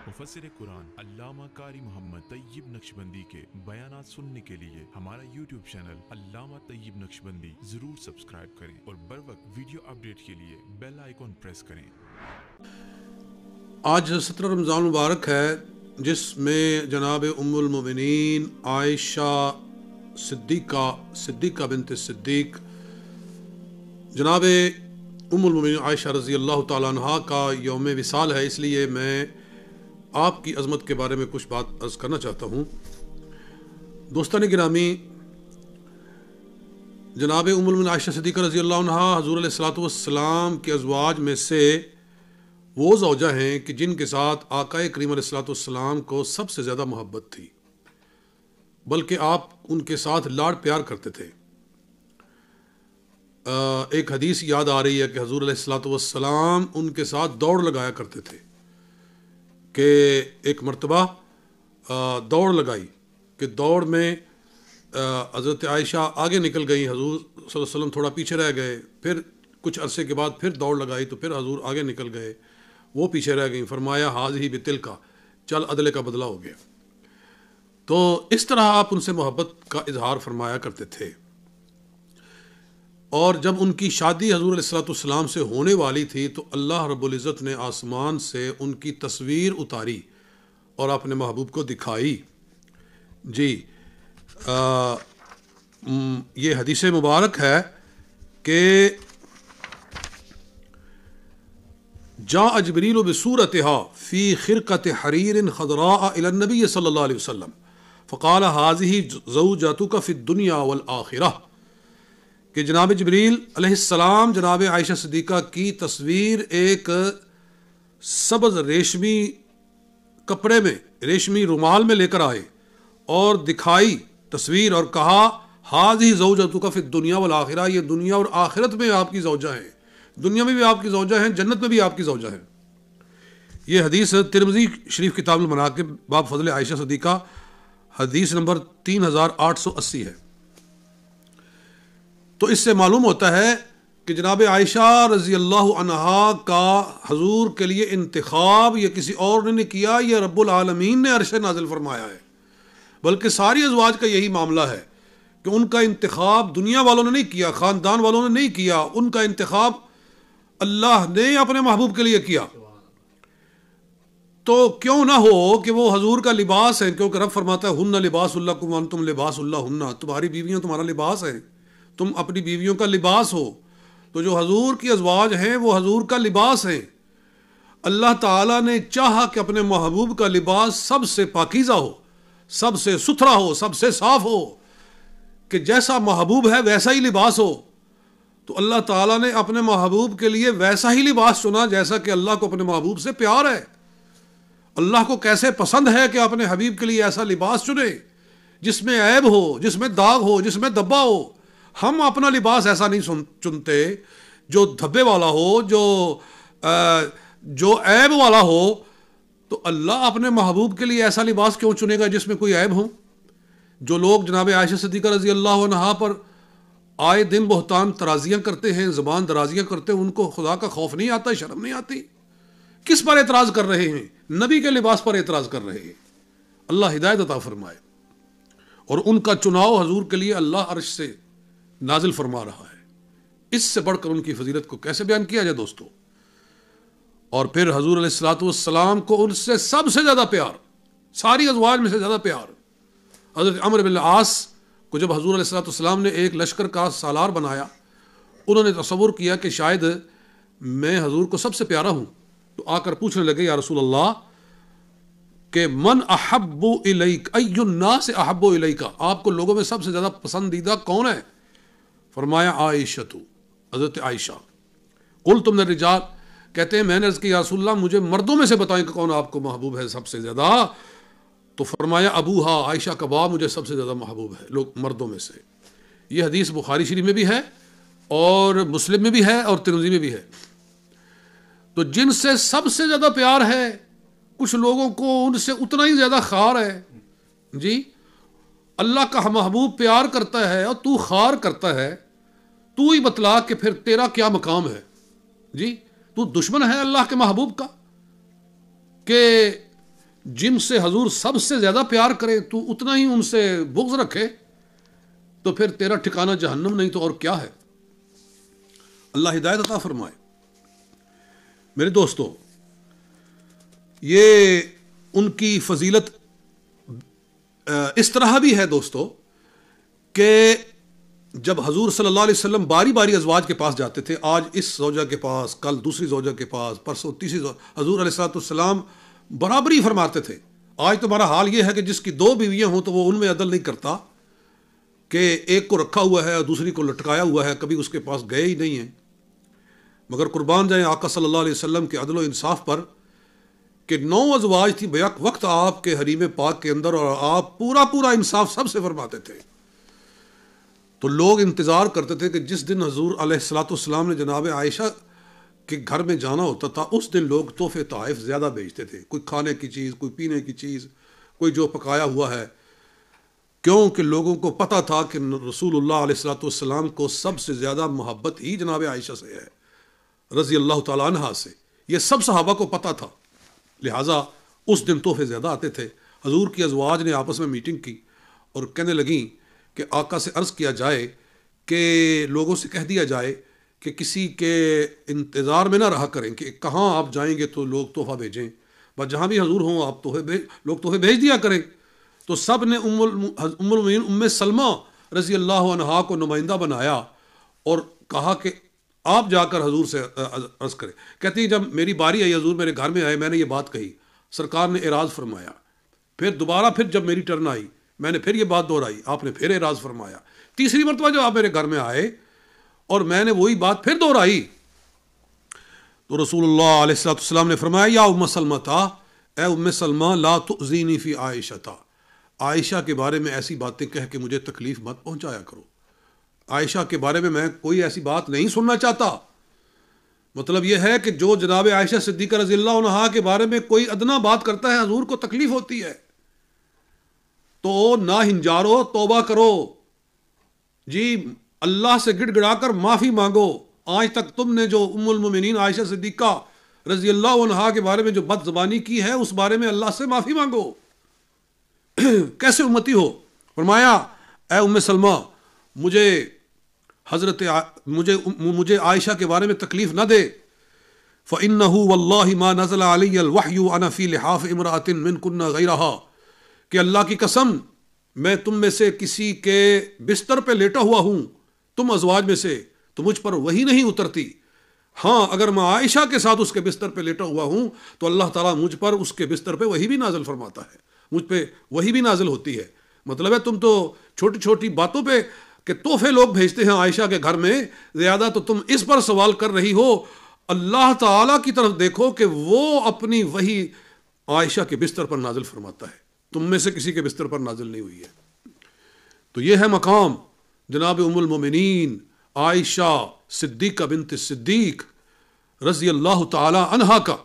मुफस्सिर कुरान अल्लामा कारी मोहम्मद तैयब नक्शबंदी के बयानात सुनने के लिए हमारा YouTube चैनल अल्लामा तैयब नक्शबंदी जरूर सब्सक्राइब करें और बर वक्त वीडियो अपडेट के लिए बेल आइकॉन प्रेस करें। आज 17 रमज़ान मुबारक है, जिसमें जनाब उम्मुल मोमिनीन आयशा सिद्दीक़ा बिन्त सिद्दीक़ जनाब उम्मुल मोमिनीन आयशा रज़ी अल्लाह ताला अन्हा का यौम विसाल है। इसलिए मैं आपकी अज़मत के बारे में कुछ बात अर्ज़ करना चाहता हूँ। दोस्तान गिरामी, जनाब उम्मुल मोमिनीन आयशा सिद्दीक़ा रज़ी अल्लाह अन्हा हुज़ूर अलैहिस्सलातु वस्सलाम के अज़वाज में से वो ज़ौजा हैं कि जिनके साथ आक़ाए करीम अलैहिस्सलातु वस्सलाम को सबसे ज़्यादा मोहब्बत थी, बल्कि आप उनके साथ लाड़ प्यार करते थे। एक हदीस याद आ रही है कि हुज़ूर अलैहिस्सलातु वस्सलाम उनके साथ दौड़ लगाया करते थे कि एक मर्तबा दौड़ लगाई कि दौड़ में हज़रत आयशा आगे निकल गई, हुज़ूर सल्लल्लाहु अलैहि वसल्लम थोड़ा पीछे रह गए। फिर कुछ अरसे के बाद फिर दौड़ लगाई तो फिर हुज़ूर आगे निकल गए, वो पीछे रह गई। फरमाया हाज़िही बितिल का, चल अदले का बदला हो गया। तो इस तरह आप उनसे मोहब्बत का इजहार फरमाया करते थे। और जब उनकी शादी हुज़ूर अलैहिस्सलातु वस्सलाम से होने वाली थी तो अल्लाह रब्बुल इज़्ज़त ने आसमान से उनकी तस्वीर उतारी और अपने महबूब को दिखाई। जी ये हदीस मुबारक है कि जा जिब्रील बिसूरतिहा फ़ी खिरक़त हरीरिन ख़ज़रा इला नबी सल्लल्लाहु अलैहि वसल्लम फ़क़ाल हाज़िही ज़ौजतुका फ़िद दुनिया वल आखिरह कि जनाब जिब्रील अलैहिस्सलाम जनाब आयशा सिद्दीक़ा की तस्वीर एक सब्ज़ रेशमी कपड़े में, रेशमी रुमाल में लेकर आए और दिखाई तस्वीर और कहा हाज़िही ज़ौजतुका फ़िद दुनिया वल आखिरह, ये दुनिया और आखिरत में आपकी ज़ौजा है, दुनिया में भी आपकी ज़ौजा हैं, जन्नत में भी आपकी ज़ौजा है। ये हदीस तिरमिज़ी शरीफ किताबुल मनाक़िब बाब फ़ज़ल आयशा सिद्दीक़ा हदीस नंबर 3880 है। तो इससे मालूम होता है कि जनाब आयशा रज़ी अल्लाह अन्हा का हुज़ूर के लिए इंतखाब ये किसी और ने किया, ये रब्बुल आलमीन ने अर्श नाज़िल फरमाया है। बल्कि सारी अज़वाज का यही मामला है कि उनका इंतखाब दुनिया वालों ने नहीं किया, ख़ानदान वालों ने नहीं किया, उनका इंतखाब अल्लाह ने अपने महबूब के लिए किया। तो क्यों ना हो कि वो हजूर का लिबास है, क्योंकि रब फरमाता है हुन्ना लिबासुल लकुम व अंतुम लिबासुल लहुन्ना, तुम्हारी बीवियां तुम्हारा लिबास है, तुम अपनी बीवियों का लिबास हो। तो जो हजूर की अज़वाज हैं वो हजूर का लिबास हैं। अल्लाह ताला ने चाहा कि अपने महबूब का लिबास सबसे पाकीज़ा हो, सबसे सुथरा हो, सबसे साफ हो, कि जैसा महबूब है वैसा ही लिबास हो। तो अल्लाह ताला ने अपने महबूब के लिए वैसा ही लिबास चुना जैसा कि अल्लाह को अपने महबूब से प्यार है। अल्लाह को कैसे पसंद है कि अपने हबीब के लिए ऐसा लिबास चुने जिसमें ऐब हो, जिसमें दाग हो, जिसमें धब्बा हो। हम अपना लिबास ऐसा नहीं चुनते जो धब्बे वाला हो, जो ऐब वाला हो। तो अल्लाह अपने महबूब के लिए ऐसा लिबास क्यों चुनेगा जिसमें कोई ऐब हो। जो लोग जनाब आयशा सिद्दीक़ा रज़ी अल्लाह अन्हा पर आए दिन बहतान तराजियाँ करते हैं, ज़बान दराजियाँ करते हैं, उनको खुदा का खौफ नहीं आता, शर्म नहीं आती? किस पर एतराज़ कर रहे हैं? नबी के लिबास पर एतराज़ कर रहे हैं। अल्लाह हिदायत अता फरमाए। और उनका चुनाव हजूर के लिए अल्लाह अर्श से नाजिल फरमा रहा है। इससे बढ़कर उनकी फजीलत को कैसे बयान किया जाए दोस्तों। और फिर हजूर अलैहिस्सलातु वस्सलाम को उनसे सबसे ज़्यादा प्यार, सारी अज़वाज में से ज़्यादा प्यार हज़रत अम्र बिन आस को जब हजूर अलैहिस्सलातु वस्सलाम ने एक लश्कर का सालार बनाया, उन्होंने तसव्वुर किया कि शायद मैं हजूर को सबसे प्यारा हूँ। तो आकर पूछने लगे या रसूल अल्लाह कि मन अहब्बु इलैक अय्युन नास अहब्बु इलैका, आपको लोगों में सबसे ज़्यादा पसंदीदा कौन है? फरमाया आयशतु, हज़रत आयशा। कुल तुमने रिजाल, कहते हैं मैंने अर्ज़ किया या रसूल अल्लाह मुझे मर्दों में से बताएं कि कौन आपको महबूब है सबसे ज़्यादा। तो फरमाया अबूहा, आयशा का बाप मुझे सबसे ज़्यादा महबूब है लोग मर्दों में से। यह हदीस बुखारी शरीफ में भी है और मुस्लिम में भी है और तिरमिज़ी में भी है। तो जिनसे सबसे ज़्यादा प्यार है, कुछ लोगों को उनसे उतना ही ज़्यादा खार है। जी अल्लाह का महबूब प्यार करता है और तू खार करता है, तू ही बतला कि फिर तेरा क्या मकाम है। जी तू दुश्मन है अल्लाह के महबूब का कि جن سے حضور سب سے زیادہ پیار کرے تو اتنا ہی ان سے بغض رکھے تو پھر تیرا ٹھکانہ جہنم نہیں تو اور کیا ہے۔ اللہ ہدایت عطا فرمائے۔ میرے دوستو، یہ ان کی فضیلت اس طرح بھی ہے دوستو کہ جب حضور صلی اللہ علیہ وسلم باری باری ازواج کے پاس جاتے تھے، آج اس زوجہ کے پاس، کل دوسری زوجہ کے پاس، پرسوں تیسری حضور علیہ السلام برابری فرماتے تھے۔ آج تمہارا حال یہ ہے کہ جس کی 2 بیویاں ہوں تو وہ ان میں عدل نہیں کرتا کہ ایک کو رکھا ہوا ہے اور دوسری کو لٹکایا ہوا ہے، کبھی اس کے پاس گئے ہی نہیں ہیں۔ مگر قربان جائیں آقا صلی اللہ علیہ وسلم کے عدل و انصاف پر کہ 9 ازواج تھی بیک وقت آپ کے حریم پاک کے اندر، اور آپ پورا انصاف سب سے فرماتے تھے۔ تو لوگ انتظار کرتے تھے کہ جس دن حضور علیہ السلام نے جناب عائشہ کے گھر میں جانا ہوتا تھا، اس دن لوگ تحفے تحائف زیادہ بھیجتے تھے، کوئی کھانے کی چیز، کوئی پینے کی چیز، کوئی جو پکایا ہوا ہے، کیونکہ لوگوں کو پتہ تھا کہ رسول اللہ علیہ السلام کو سب سے زیادہ محبت ہی جناب عائشہ سے ہے رضی اللہ تعالیٰ عنہا سے۔ یہ سب صحابہ کو پتہ تھا، لہٰذا اس دن تحفے زیادہ آتے تھے۔ حضور کی ازواج نے آپس میں میٹنگ کی اور کہنے لگیں کہ آقا سے عرض کیا جائے کہ لوگوں سے کہہ دیا جائے کہ کسی کے انتظار میں نہ رہا کریں کہ کہاں آپ جائیں گے تو لوگ تحفہ بھیجیں، بس جہاں بھی حضور ہوں آپ لوگ تحفے بھیج دیا کریں۔ تو سب نے ام المؤمنین ام سلمہ رضی اللہ عنہا کو نمائندہ بنایا اور کہا کہ آپ جا کر حضور سے عرض کریں۔ کہتی جب میری باری آئی، حضور میرے گھر میں آئے، میں نے یہ بات کہی، سرکار نے اعراض فرمایا۔ پھر دوبارہ جب میری ٹرن آئی، میں نے پھر یہ بات دہرائی، آپ نے پھر اعراض فرمایا۔ تیسری مرتبہ جب آپ میرے گھر میں آئے اور میں نے وہی بات پھر دہرائی تو رسول اللہ علیہ السلام نے فرمایا یا ام سلمہ، اے ام سلمہ لا تؤذینی فی عائشہ، عائشہ کے بارے میں ایسی باتیں کہہ کے مجھے تکلیف مت پہنچایا کرو۔ عائشہ کے بارے میں کوئی ایسی بات نہیں سننا چاہتا۔ مطلب یہ ہے کہ جو جناب عائشہ صدیقہ رضی اللہ عنہا کے بارے میں کوئی ادنا بات کرتا ہے حضور کو تکلیف ہوتی ہے، تو نہ ہنجارو، توبہ کرو، جی اللہ سے گڑ گڑا کر معافی مانگو۔ آج تک تم نے جو ام المومنین عائشہ صدیقہ رضی اللہ عنہا کے بارے میں جو بد زبانی کی ہے، اس بارے میں اللہ سے معافی مانگو۔ کیسے امتی ہو؟ فرمایا اے ام سلمہ، مجھے عائشہ کے بارے میں تکلیف نہ دے، فَإِنَّهُ وَاللَّهِ مَا نَزَلَ عَلَيَّ الْوَحْيُ أَنَا فِي لِحَافِ امْرَأَةٍ مِّنْكُنَّ غَيْرَهَا، کہ اللہ کی قسم میں تم میں سے کسی کے بستر پہ لیٹا ہوا ہوں، تم ازواج میں سے، تو مجھ پر وہی نہیں اترتی۔ ہاں اگر میں عائشہ کے ساتھ اس کے بستر پہ لیٹا ہوا ہوں تو اللہ تعالیٰ مجھ پر اس کے بستر پہ وہی بھی نازل فرماتا ہے، مجھ پہ وہی بھی نازل ہوتی ہے۔ مطلب ہے تم تو چھوٹی چھوٹی باتوں پہ کہ تحفے لوگ بھیجتے ہیں عائشہ کے گھر میں، زیادہ تو تم اس پر سوال کر رہی ہو۔ اللہ تعالیٰ کی طرف دیکھو کہ وہ اپنی وحی عائشہ کے بستر پر نازل فرماتا ہے، تم میں سے کسی کے بستر پر نازل نہیں ہوئی ہے۔ تو یہ ہے مقام جناب ام المومنین عائشہ صدیقہ بنت صدیق رضی اللہ تعالی عنہا کا۔